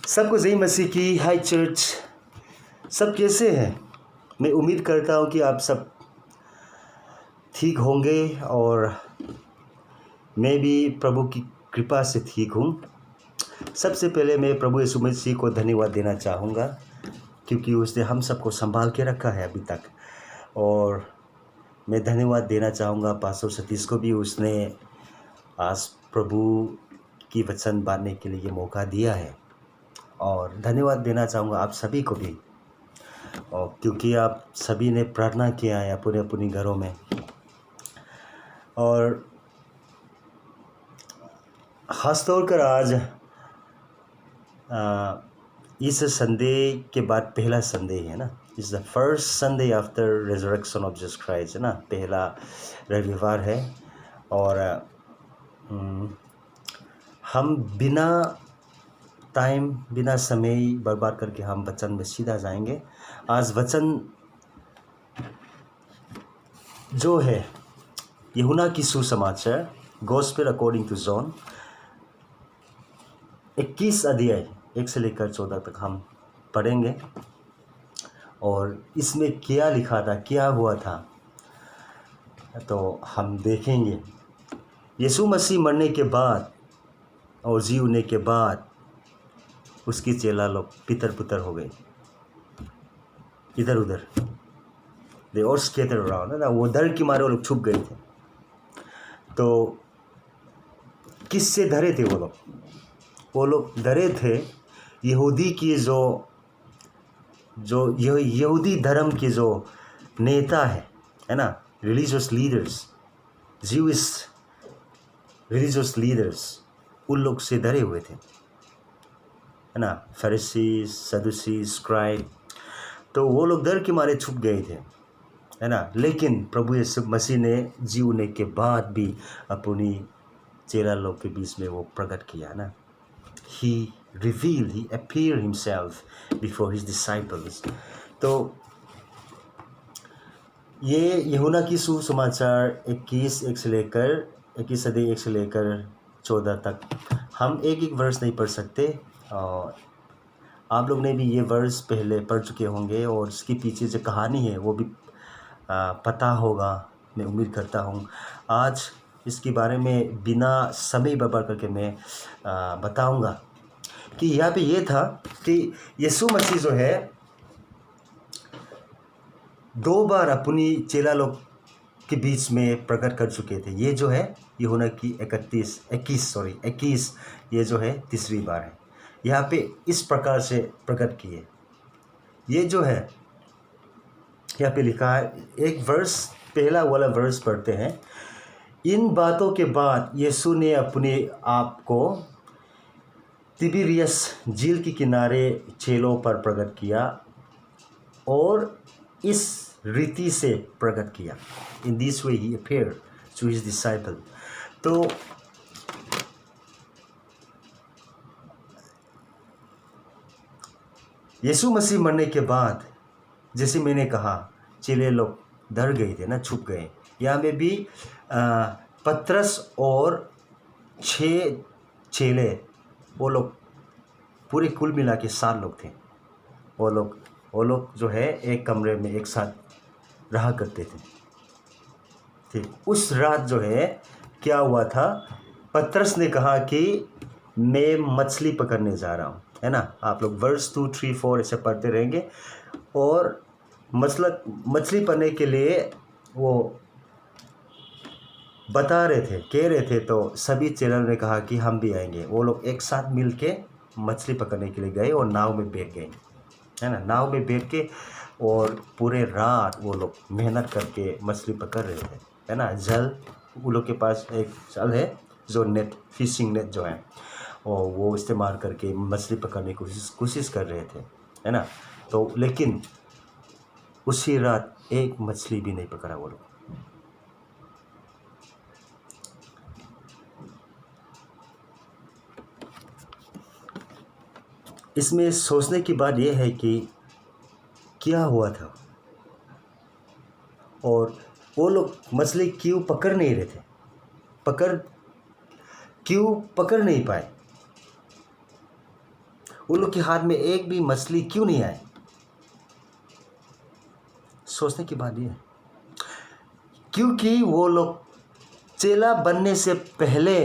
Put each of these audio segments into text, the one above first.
सबको जय मसीह की हाय चर्च। सब कैसे हैं? मैं उम्मीद करता हूँ कि आप सब ठीक होंगे और मैं भी प्रभु की कृपा से ठीक हूँ। सबसे पहले मैं प्रभु यीशु मसीह को धन्यवाद देना चाहूँगा क्योंकि उसने हम सबको संभाल के रखा है अभी तक। और मैं धन्यवाद देना चाहूँगा पास्टर सतीश को भी, उसने आज प्रभु की वचन बांटने के लिए मौका दिया है। और धन्यवाद देना चाहूँगा आप सभी को भी, और क्योंकि आप सभी ने प्रार्थना किया है अपने अपने घरों में। और ख़ास तौर पर आज इस संडे के बाद पहला संडे है ना, इस the first Sunday after resurrection of Jesus Christ है ना, पहला रविवार है। और हम बिना टाइम बिना समय बर्बाद करके हम वचन में सीधा जाएंगे। आज वचन जो है यूहन्ना की सुसमाचार गॉस्पेल अकॉर्डिंग टू जॉन 21 अध्याय 1 से लेकर 14 तक हम पढ़ेंगे। और इसमें क्या लिखा था, क्या हुआ था, तो हम देखेंगे। यीशु मसीह मरने के बाद और जी उठने के बाद उसकी चेला लोग तितर पुतर हो गए, इधर उधर। दे और स्कैटर अराउंड है ना, वो डर के मारे वो लोग छुप गए थे। तो किससे डरे थे वो लोग? वो लोग डरे थे यहूदी की जो यहूदी धर्म के जो नेता है ना, religious leaders, Jewish religious leaders, उन लोग से डरे हुए थे, है ना, फरीसी, सदूसी, स्क्राइब। तो वो लोग डर के मारे छुप गए थे, है ना। लेकिन प्रभु यीशु मसीह ने जी उठने के बाद भी अपनी चेला लोग के बीच में वो प्रकट किया ना। He revealed, he appeared himself before his disciples. तो ये यूहन्ना की सुसमाचार 21 से लेकर 21 अध्याय 1 से लेकर 14 तक हम एक एक वर्स नहीं पढ़ सकते। और आप लोग ने भी ये वर्स पहले पढ़ चुके होंगे और इसके पीछे जो कहानी है वो भी पता होगा, मैं उम्मीद करता हूँ। आज इसके बारे में बिना समय बर्बाद करके मैं बताऊँगा कि यहाँ पे ये था कि यीशु मसीह जो है 2 बार अपनी चेला लोग के बीच में प्रकट कर चुके थे। ये जो है यूहन्ना की 21 ये जो है तीसरी बार है। यहाँ पे इस प्रकार से प्रकट किए। ये जो है यहाँ पे लिखा है, एक वर्स, पहला वाला वर्स पढ़ते हैं। इन बातों के बाद यीशु ने अपने आप को तिबिरियस झील के किनारे चेलों पर प्रकट किया और इस रीति से प्रकट किया। In this way he appeared to his disciple. तो यीशु मसीह मरने के बाद, जैसे मैंने कहा, चेले लोग डर गए थे ना, छुप गए। यहाँ में भी पतरस और 6 चेले, वो लोग पूरे कुल मिला के 7 लोग थे। वो लोग जो है एक कमरे में एक साथ रहा करते थे। ठीक उस रात जो है क्या हुआ था, पतरस ने कहा कि मैं मछली पकड़ने जा रहा हूँ, है ना। आप लोग वर्स 2, 3, 4 ऐसे पढ़ते रहेंगे। और मछली पकड़ने के लिए वो बता रहे थे, कह रहे थे। तो सभी चेलों ने कहा कि हम भी आएंगे। वो लोग एक साथ मिल के मछली पकड़ने के लिए गए और नाव में बैठ गए, है ना। नाव में बैठ के और पूरे रात वो लोग मेहनत करके मछली पकड़ रहे थे, है ना। जल, वो लोग के पास एक जल है जो नेट, फिशिंग नेट जो है, और वो इस्तेमाल करके मछली पकड़ने की कोशिश कर रहे थे, है ना। तो लेकिन उसी रात एक मछली भी नहीं पकड़ा वो लोग। इसमें सोचने की बात यह है कि क्या हुआ था और वो लोग मछली क्यों पकड़ नहीं रहे थे, क्यों पकड़ नहीं पाए। उन लोग के हाथ में एक भी मछली क्यों नहीं आई? सोचने की बात ये है, क्योंकि वो लोग चेला बनने से पहले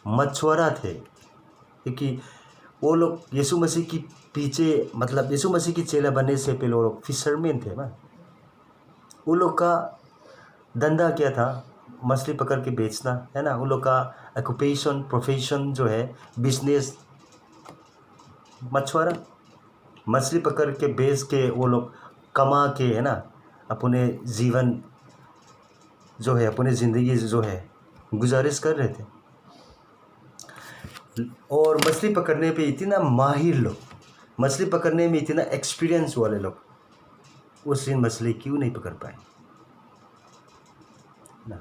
मछुआरा थे। क्योंकि वो लोग यीशु मसीह की पीछे, मतलब यीशु मसीह की चेला बनने से पहले वो लोग फिशरमैन थे ना। उन लोग का धंधा क्या था? मछली पकड़ के बेचना, है ना। उन लोग का ऑक्यूपेशन, प्रोफेशन जो है, बिजनेस, मछुआरा। मछली पकड़ के बेच के वो लोग कमा के, है ना, अपने जीवन जो है, अपनी ज़िंदगी जो है गुजारिश कर रहे थे। और मछली पकड़ने पे इतना माहिर लोग, मछली पकड़ने में इतना एक्सपीरियंस वाले लोग उस दिन मछली क्यों नहीं पकड़ पाए ना।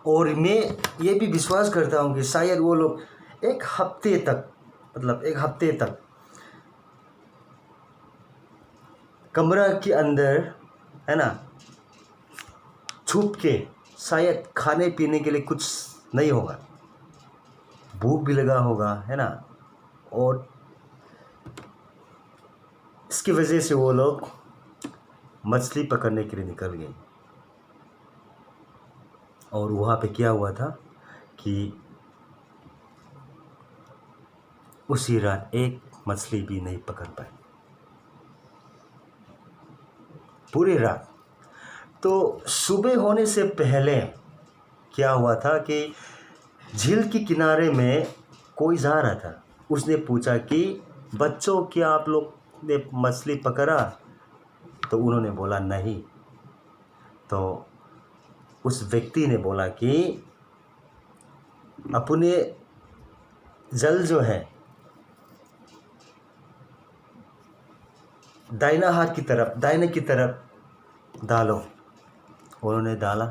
और मैं ये भी विश्वास करता हूँ कि शायद वो लोग एक हफ्ते तक, मतलब एक हफ्ते तक कमरा के अंदर, है ना, छुप के, शायद खाने पीने के लिए कुछ नहीं होगा, भूख भी लगा होगा, है ना। और इसकी वजह से वो लोग मछली पकड़ने के लिए निकल गए। और वहाँ पे क्या हुआ था कि उसी रात एक मछली भी नहीं पकड़ पाए, पूरी रात। तो सुबह होने से पहले क्या हुआ था कि झील के किनारे में कोई जा रहा था। उसने पूछा कि बच्चों, क्या आप लोग ने मछली पकड़ा? तो उन्होंने बोला नहीं। तो उस व्यक्ति ने बोला कि अपने जल जो है दाहिना हाथ की तरफ, दाहिने की तरफ डालो। उन्होंने डाला।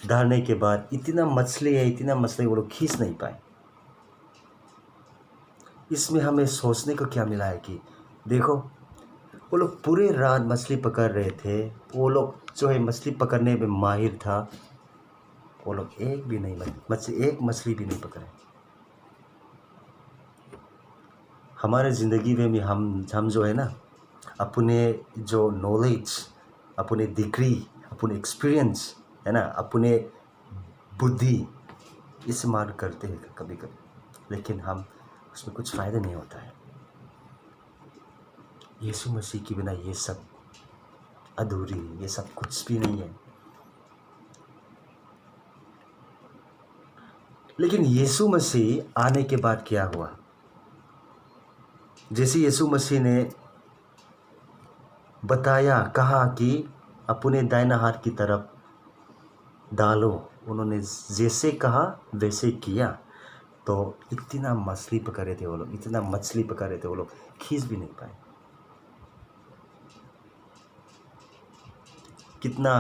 डालने के बाद इतना मछली है, इतना मछली वो लोग खींच नहीं पाए। इसमें हमें सोचने को क्या मिला है कि देखो, वो लोग पूरे रात मछली पकड़ रहे थे। वो लोग जो है मछली पकड़ने में माहिर था। वो लोग एक भी नहीं एक मछली भी नहीं पकड़े। हमारे ज़िंदगी में हम जो है ना, अपने जो नॉलेज, अपने डिग्री, अपने एक्सपीरियंस, है ना, अपने बुद्धि इस्तेमाल करते हैं कभी कभी, लेकिन हम उसमें कुछ फ़ायदा नहीं होता है। यीशु मसीह के बिना ये सब अधूरी, ये सब कुछ भी नहीं है। लेकिन यीशु मसीह आने के बाद क्या हुआ? जैसे यीशु मसीह ने बताया, कहा कि अपने दाहिना हाथ की तरफ डालो, उन्होंने जैसे कहा वैसे किया। तो इतना मछली पकड़े थे वो लोग, इतना मछली पकड़े थे वो लोग, खींच भी नहीं पाए। कितना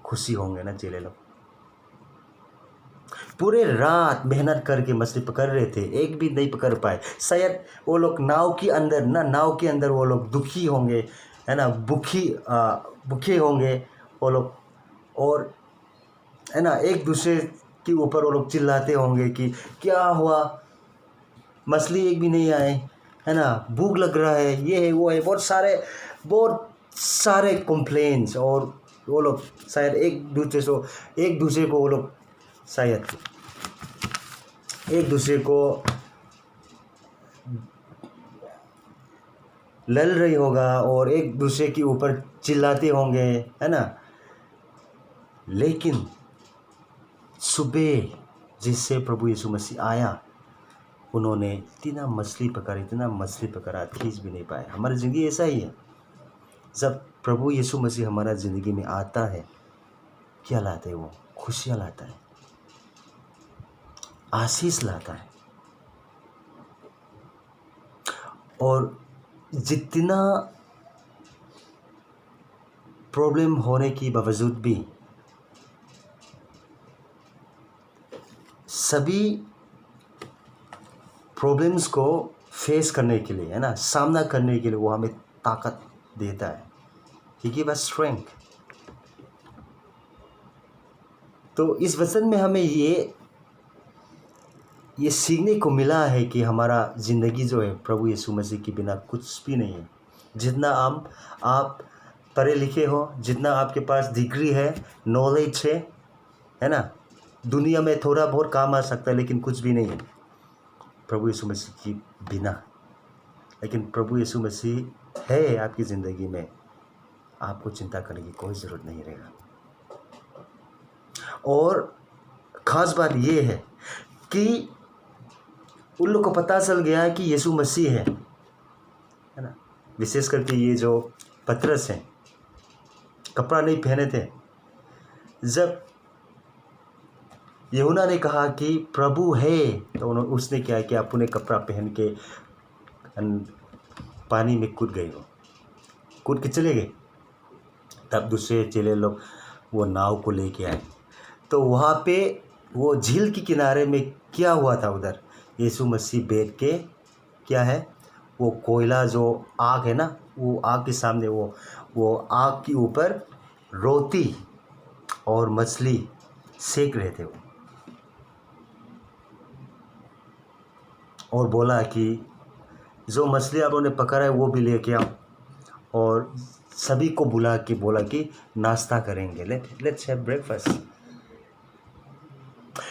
खुशी होंगे ना चेले लोग। पूरे रात मेहनत करके मछली पकड़ रहे थे, एक भी नहीं पकड़ पाए। शायद वो लोग नाव के अंदर वो लोग दुखी होंगे, है ना, भूखे होंगे वो लोग। और है ना, एक दूसरे के ऊपर वो लोग चिल्लाते होंगे कि क्या हुआ, मछली एक भी नहीं आए, है ना, भूख लग रहा है, ये है वो है, बहुत सारे कंप्लेंट्स। और वो लोग शायद एक दूसरे को वो लोग शायद एक दूसरे को लड़ रही होगा और एक दूसरे के ऊपर चिल्लाते होंगे, है ना। लेकिन सुबह जिससे प्रभु यीशु मसीह आया, उन्होंने इतना मछली पकड़ा, खींच भी नहीं पाए। हमारी ज़िंदगी ऐसा ही है। जब प्रभु यीशु मसीह हमारा ज़िंदगी में आता है, क्या लाता है? वो खुशियाँ लाता है, आशीष लाता है। और जितना प्रॉब्लम होने की बावजूद भी सभी प्रॉब्लम्स को फेस करने के लिए, है ना, सामना करने के लिए वो हमें ताकत देता है। He give us strength। तो इस वचन में हमें ये ये सीखने को मिला है कि हमारा ज़िंदगी जो है प्रभु यीशु मसीह के बिना कुछ भी नहीं है। जितना आप पढ़े लिखे हो, जितना आपके पास डिग्री है, नॉलेज है ना, दुनिया में थोड़ा बहुत काम आ सकता है, लेकिन कुछ भी नहीं है प्रभु यीशु मसीह के बिना। लेकिन प्रभु यीशु मसीह है आपकी ज़िंदगी में, आपको चिंता करने की कोई ज़रूरत नहीं रहेगा। और ख़ास बात ये है कि उन लोग को पता चल गया है कि यीशु मसीह है ना। विशेष करके ये जो पतरस हैं, कपड़ा नहीं पहने थे। जब यूहन्ना ने कहा कि प्रभु है, तो उसने क्या किया, अपने कपड़ा पहन के पानी में कूद गए, कूद के चले गए। तब दूसरे चेले लोग वो नाव को लेके आए, तो वहाँ पे वो झील के किनारे में क्या हुआ था, उधर यीशु मसीह बैठ के क्या है, वो कोयला जो आग है ना, वो आग के सामने वो आग के ऊपर रोटी और मछली सेक रहे थे वो, और बोला कि जो मछली आप लोगों ने पकड़ा है वो भी लेके आओ, और सभी को बुला के बोला कि नाश्ता करेंगे, लेट्स हैव ब्रेकफास्ट।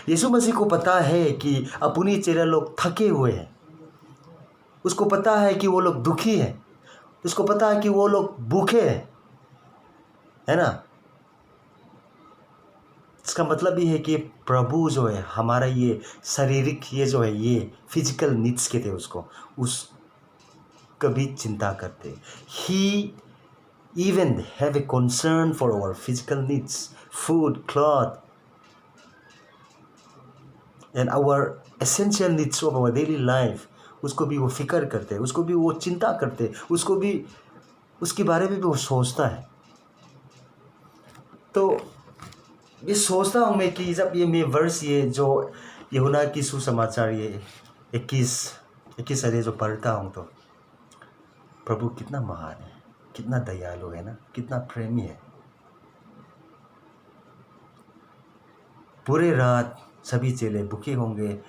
यीशु मसीह को पता है कि अपनी चेले लोग थके हुए हैं, उसको पता है कि वो लोग दुखी हैं, उसको पता है कि वो लोग भूखे हैं, है ना। इसका मतलब ये है कि प्रभु जो है हमारा ये शारीरिक, ये जो है ये फिजिकल नीड्स के थे, उस कभी चिंता करते। ही even have a concern for our physical needs, food, cloth, and our essential needs of our daily life। उसको भी वो फिक्र करते, उसको भी वो चिंता करते, उसको भी उसके बारे में भी वो सोचता है। तो ये सोचता हूँ मैं कि जब ये मैं वर्ष ये जो यूहन्ना की सुसमाचार ये 21 अध्याय जो पढ़ता हूँ, तो प्रभु कितना महान है, कितना दयालु है ना, कितना प्रेमी है। पूरे रात सभी चेले भूखे होंगे,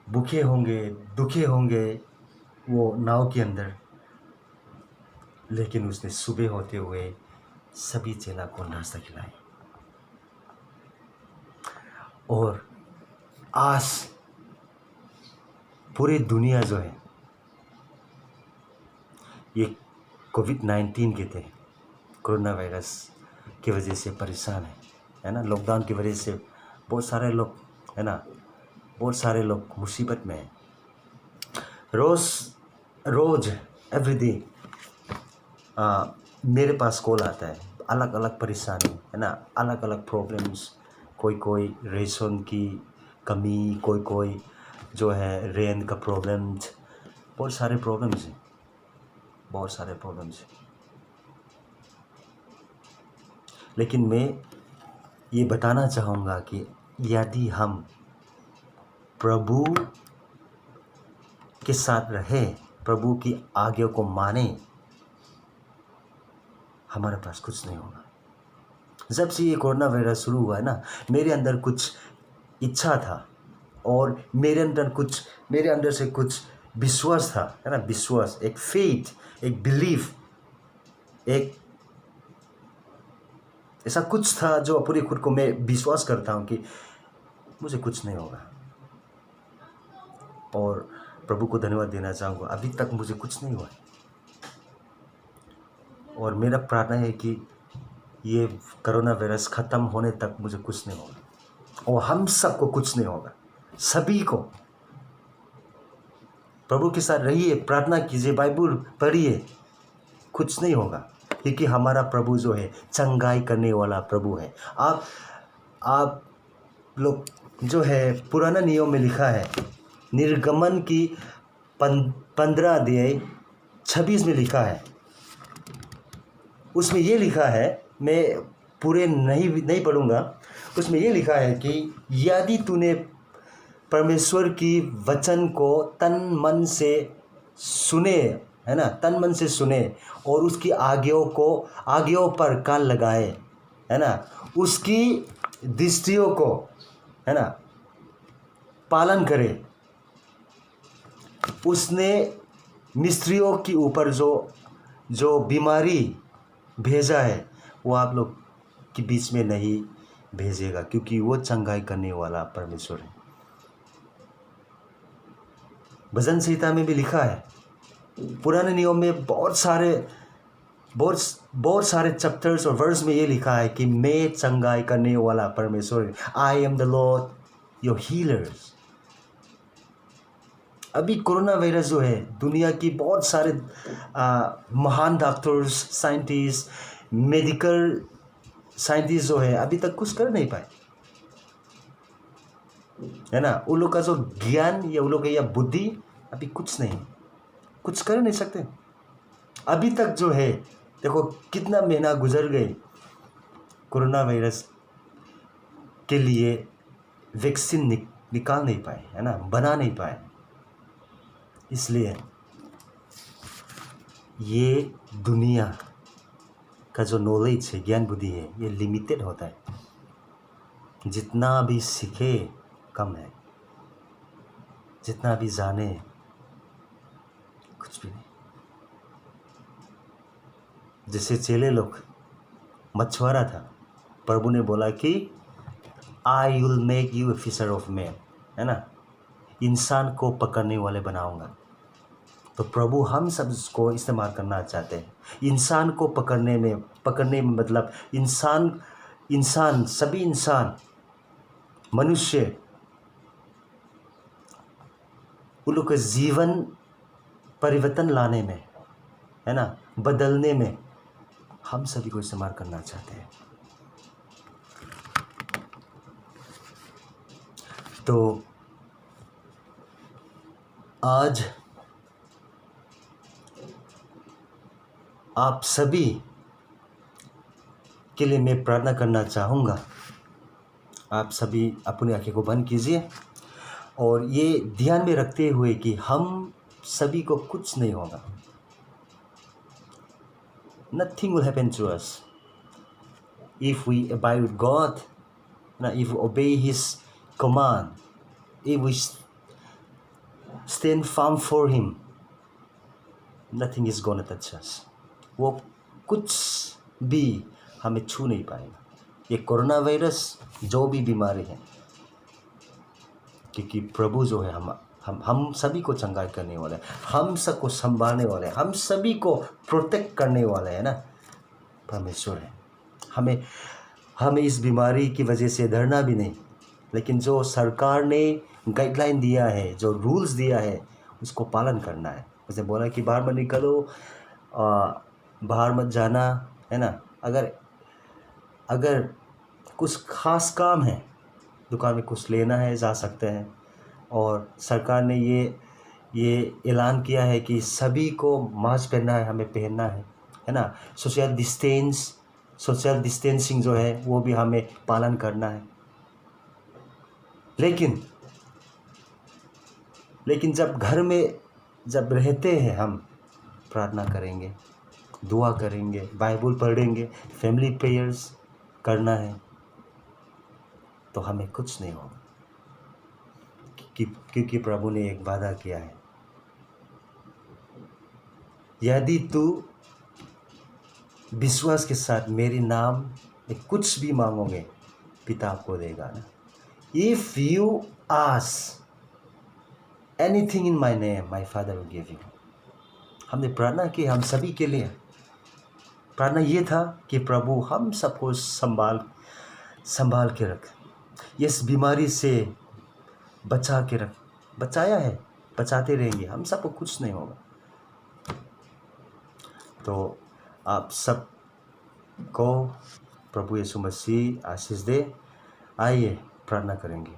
दुखे होंगे वो नाव के अंदर, लेकिन उसने सुबह होते हुए सभी चेला को नाश्ता खिलाया। और आज पूरी दुनिया जो है ये कोविड-19 के थे, कोरोना वायरस की वजह से परेशान है ना। लॉकडाउन की वजह से बहुत सारे लोग, है ना, बहुत सारे लोग मुसीबत में हैं। रोज़ एवरीडे मेरे पास कॉल आता है, अलग अलग परेशानी, है ना, अलग अलग प्रॉब्लम्स। कोई रेशन की कमी, कोई जो है रेंट का प्रॉब्लम्स, बहुत सारे प्रॉब्लम्स हैं। लेकिन मैं ये बताना चाहूँगा कि यदि हम प्रभु के साथ रहे, प्रभु की आज्ञा को माने, हमारे पास कुछ नहीं होगा। जब से ये कोरोना वायरस शुरू हुआ है ना, मेरे अंदर कुछ इच्छा था, और मेरे अंदर से कुछ विश्वास था, है ना, विश्वास, एक फेथ, एक बिलीफ, एक ऐसा कुछ था जो पूरे खुद को मैं विश्वास करता हूँ कि मुझे कुछ नहीं होगा। और प्रभु को धन्यवाद देना चाहूँगा, अभी तक मुझे कुछ नहीं हुआ। और मेरा प्रार्थना है कि ये कोरोना वायरस ख़त्म होने तक मुझे कुछ नहीं होगा, और हम सबको कुछ नहीं होगा, सभी को। प्रभु के साथ रहिए, प्रार्थना कीजिए, बाइबल पढ़िए, कुछ नहीं होगा, क्योंकि हमारा प्रभु जो है चंगाई करने वाला प्रभु है। आप लोग जो है पुराना नियम में लिखा है, निर्गमन की 15 अध्याय 26 में लिखा है, उसमें ये लिखा है, मैं पूरे नहीं पढ़ूंगा, उसमें ये लिखा है कि यदि तूने परमेश्वर की वचन को तन मन से सुने, है ना, तन मन से सुने, और उसकी आज्ञाओं पर कान लगाए, है ना, उसकी दृष्टियों को, है ना, पालन करे, उसने मिस्त्रियों के ऊपर जो बीमारी भेजा है वो आप लोग के बीच में नहीं भेजेगा, क्योंकि वो चंगाई करने वाला परमेश्वर है। भजन संहिता में भी लिखा है, पुराने नियम में बहुत सारे चैप्टर्स और वर्स में ये लिखा है कि मैं चंगाई करने वाला परमेश्वर हूँ। I am the Lord your healers. अभी कोरोना वायरस जो है, दुनिया की बहुत सारे महान डॉक्टर्स, साइंटिस्ट, मेडिकल साइंटिस्ट जो है अभी तक कुछ कर नहीं पाए, है ना। उन लोग का जो ज्ञान या उन लोग का या बुद्धि अभी कुछ कर नहीं सकते अभी तक जो है। देखो कितना महीना गुजर गए, कोरोना वायरस के लिए वैक्सीन निकाल नहीं पाए, है ना, बना नहीं पाए। इसलिए ये दुनिया का जो नॉलेज है, ज्ञान बुद्धि है, ये लिमिटेड होता है। जितना भी सीखे कम है, जितना भी जाने कुछ भी नहीं। जैसे चेले लोग, मछुआरा था, प्रभु ने बोला कि I will make you a fisher of man, है ना, इंसान को पकड़ने वाले बनाऊंगा। तो प्रभु हम सब इसको इस्तेमाल करना चाहते हैं। इंसान को पकड़ने में मतलब सभी इंसान, मनुष्य, उन लोग के जीवन परिवर्तन लाने में, है ना, बदलने में हम सभी को इस्तेमाल करना चाहते हैं। तो आज आप सभी के लिए मैं प्रार्थना करना चाहूँगा। आप सभी अपनी आंखें को बंद कीजिए और ये ध्यान में रखते हुए कि हम सभी को कुछ नहीं होगा। Nothing will happen to us if we abide with God, if we obey His command, if we stand firm for Him, nothing is gonna touch us. वो कुछ भी हमें छू नहीं पाएगा। ये कोरोना वायरस, जो भी बीमारी है, क्योंकि प्रभु जो है हम सभी को चंगाई करने वाले हैं, हम सबको संभालने वाले हैं, हम सभी को प्रोटेक्ट करने वाले हैं ना, परमेश्वर है। हमें इस बीमारी की वजह से डरना भी नहीं, लेकिन जो सरकार ने गाइडलाइन दिया है, जो रूल्स दिया है, उसको पालन करना है। जैसे बोला कि बाहर मत निकलो, बाहर मत जाना, है ना। अगर कुछ खास काम है, दुकान में कुछ लेना है, जा सकते हैं। और सरकार ने ये ऐलान किया है कि सभी को मास्क पहनना है, हमें पहनना है ना। सोशल डिस्टेंसिंग जो है वो भी हमें पालन करना है। लेकिन जब घर में जब रहते हैं, हम प्रार्थना करेंगे, दुआ करेंगे, बाइबल पढ़ेंगे, फैमिली प्रेयर्स करना है, तो हमें कुछ नहीं होगा, क्योंकि प्रभु ने एक वादा किया है, यदि तू विश्वास के साथ मेरे नाम में कुछ भी मांगोगे, पिता आपको देगा ना। If you ask anything in my name, my father will give you. हमने प्रार्थना की, हम सभी के लिए प्रार्थना ये था कि प्रभु हम सबको संभाल के रख, इस बीमारी से बचा के रख। बचाया है, बचाते रहेंगे, हम सबको कुछ नहीं होगा। तो आप सब को प्रभु यीशु मसीह आशीष दे। आइए प्रार्थना करेंगे।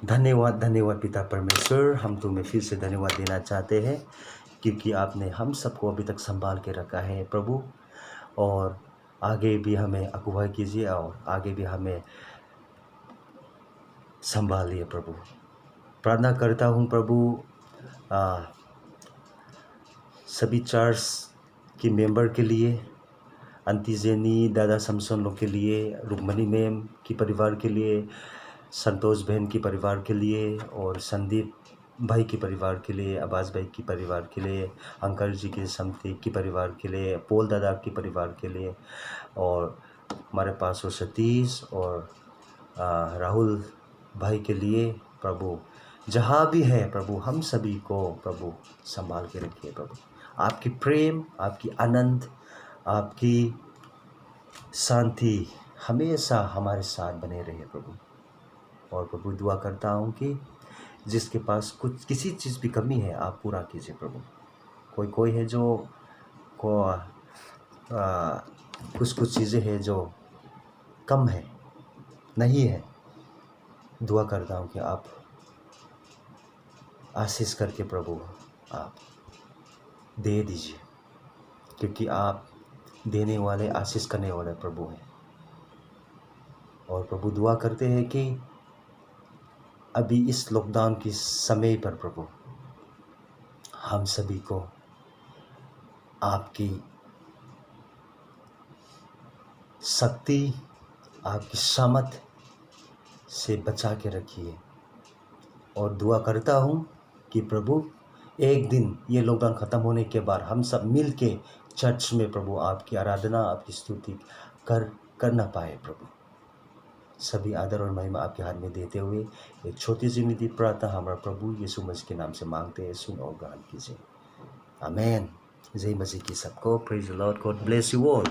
धन्यवाद पिता परमेश्वर, हम तुम्हें फिर से धन्यवाद देना चाहते हैं, क्योंकि आपने हम सबको अभी तक संभाल के रखा है प्रभु, और आगे भी हमें अगुवाई कीजिए और आगे भी हमें संभालिए प्रभु। प्रार्थना करता हूँ प्रभु सभी चर्च की मेंबर के लिए, आंटी जेनी, दादा शमसन लोग के लिए, रुक्मणी मैम की परिवार के लिए, संतोष बहन की परिवार के लिए, और संदीप भाई के परिवार के लिए, अब्बास भाई के परिवार के लिए, अंकल जी के समती के परिवार के लिए, पोल दादा के परिवार के लिए, और हमारे पास वो सतीश और राहुल भाई के लिए प्रभु, जहाँ भी है प्रभु, हम सभी को प्रभु संभाल के रखिए प्रभु। आपकी प्रेम, आपकी आनंद, आपकी शांति हमेशा हमारे साथ बने रहे प्रभु। और प्रभु दुआ करता हूँ कि जिसके पास कुछ किसी चीज़ की कमी है आप पूरा कीजिए प्रभु। कोई है जो कुछ चीज़ें हैं जो कम है, नहीं है, दुआ करता हूँ कि आप आशीष करके प्रभु आप दे दीजिए, क्योंकि आप देने वाले, आशीष करने वाले प्रभु हैं। और प्रभु दुआ करते हैं कि अभी इस लॉकडाउन के समय पर प्रभु हम सभी को आपकी शक्ति, आपकी सामर्थ से बचा के रखिए। और दुआ करता हूँ कि प्रभु एक दिन ये लॉकडाउन ख़त्म होने के बाद हम सब मिल के चर्च में प्रभु आपकी आराधना, आपकी स्तुति करना पाए प्रभु। सभी आदर और महिमा आपके हाथ में देते हुए एक छोटी सी विनती प्रार्थना हमारा प्रभु यीशु मसीह के नाम से मांगते हैं, सुन और ग्रहण कीजिए। आमेन। जय मसीह की सबको। Praise the Lord. God bless you all.